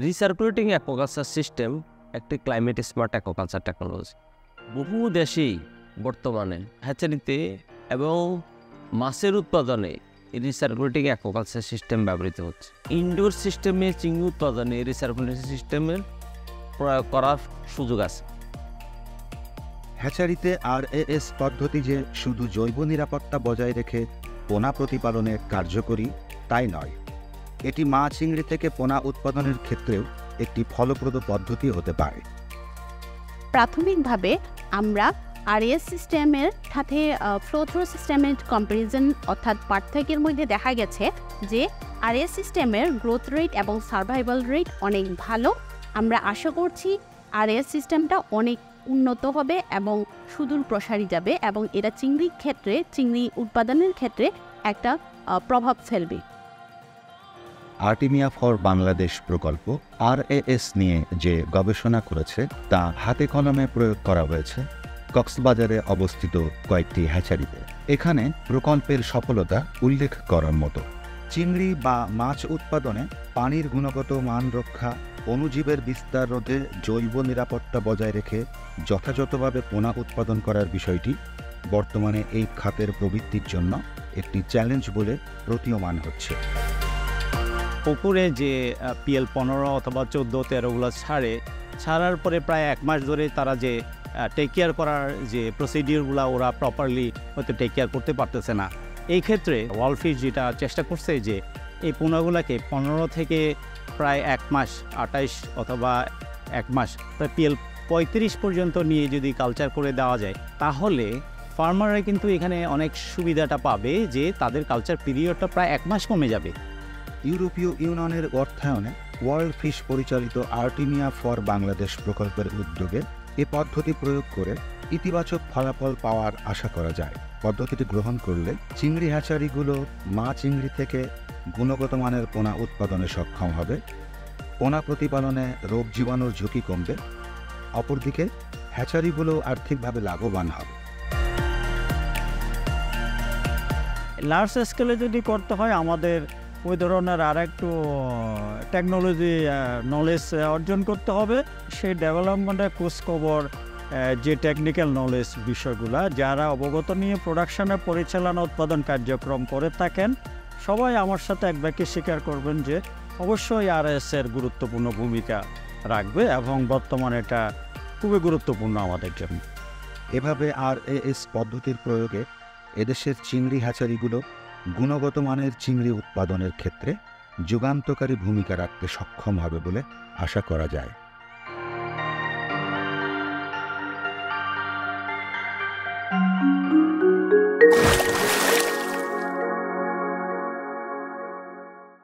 রিসার্কুলেটিং aquaculture system একটি climate smart aquaculture technology. বহু দেশেই বর্তমানে হ্যাচারিতে এবং মাছের উৎপাদনে রিসার্কুলেটিং অ্যাকোয়াকালচার সিস্টেম ব্যবহৃত হচ্ছে। ইনডোর সিস্টেমে চিংড়ি উৎপাদনে রিসার্কুলেটিং সিস্টেমের প্রয়োগ করার সুযোগ আছে। হ্যাচারিতে RAS পদ্ধতি যে শুধু জৈব নিরাপত্তা বজায় রেখে পোনা প্রতিপালনে কার্যকরী তাই নয়, এটি মাছ চিংড়ি থেকে পোনা উৎপাদনের ক্ষেত্রেও একটি ফলপ্রদ পদ্ধতি হতে পারে। প্রাথমিকভাবে আমরা RAS সিস্টেমের সাথে ফ্লো থ্রু সিস্টেমের কম্পারিজন অর্থাৎ পার্থক্যের মধ্যে দেখা গেছে যে RAS সিস্টেমের গ্রোথ রেট এবং সার্ভাইভাল রেট অনেক ভালো। আমরা আশা করছি RAS সিস্টেমটা অনেক উন্নত হবে এবং সুদূর প্রসারী যাবে এবং এটা চিংড়ির ক্ষেত্রে, চিংড়ি উৎপাদনের ক্ষেত্রে একটা প্রভাব ফেলবে। আর্টিমিয়া ফর বাংলাদেশ প্রকল্প RAS নিয়ে যে গবেষণা করেছে তা হাতে কলমে প্রয়োগ করা হয়েছে কক্সবাজারে অবস্থিত কয়েকটি হ্যাচারিতে। এখানে প্রকল্পের সফলতা উল্লেখ করার মতো। চিংড়ি বা মাছ উৎপাদনে পানির গুণগত মান রক্ষা, অণুজীবের বিস্তার রোধে জৈব নিরাপত্তা বজায় রেখে যথাযথভাবে পোনা উৎপাদন করার বিষয়টি বর্তমানে এই খাতের প্রবৃদ্ধির জন্য একটি চ্যালেঞ্জ বলে প্রতীয়মান হচ্ছে। পুকুরে যে PL-15 অথবা 14-13গুলো ছাড়ার পরে প্রায় 1 মাস ধরে তারা যে টেক কেয়ার করার যে প্রসিডিওরগুলো ওরা প্রপারলি হয়তো টেক কেয়ার করতে পারতেছে না। এই ক্ষেত্রে ওয়ার্ল্ড যেটা চেষ্টা করছে যে এই পোনাগুলোকে 15 থেকে প্রায় 1 মাস, 28 অথবা 1 মাস, প্রায় PL-35 পর্যন্ত নিয়ে যদি কালচার করে দেওয়া যায় তাহলে ফার্মাররা কিন্তু এখানে অনেক সুবিধাটা পাবে যে তাদের কালচার পিরিয়ডটা প্রায় 1 মাস কমে যাবে। ইউরোপীয় ইউনিয়নের অর্থায়নে ওয়ার্ল্ড ফিশ পরিচালিত আর্টিমিয়া ফর বাংলাদেশ প্রকল্পের উদ্যোগে এ পদ্ধতি প্রয়োগ করে ইতিবাচক ফলাফল পাওয়ার আশা করা যায়। পদ্ধতিটি গ্রহণ করলে চিংড়ি হ্যাচারিগুলো মা চিংড়ি থেকে গুণগত মানের পোনা উৎপাদনে সক্ষম হবে, পোনা প্রতিপালনে রোগ জীবাণুর ঝুঁকি কমবে, অপরদিকে হ্যাচারিগুলো আর্থিকভাবে লাভবান হবে। লার্জ স্কেলে যদি করতে হয় আমাদের ওই ধরনের আর একটু টেকনোলজি নলেজ অর্জন করতে হবে। সেই ডেভেলপমেন্টের খোঁজখবর, যে টেকনিক্যাল নলেজ বিষয়গুলো যারা অবগত নিয়ে প্রোডাকশনে পরিচালনা উৎপাদন কার্যক্রম করে থাকেন সবাই আমার সাথে এক বাক্যে স্বীকার করবেন যে অবশ্যই RAS-এর গুরুত্বপূর্ণ ভূমিকা রাখবে এবং বর্তমানে এটা খুবই গুরুত্বপূর্ণ আমাদের জন্য। এভাবে RAS পদ্ধতির প্রয়োগে এদেশের চিংড়ি হ্যাচারিগুলো গুণগত মানের চিংড়ি উৎপাদনের ক্ষেত্রে যুগান্তকারী ভূমিকা রাখতে সক্ষম হবে বলে আশা করা যায়।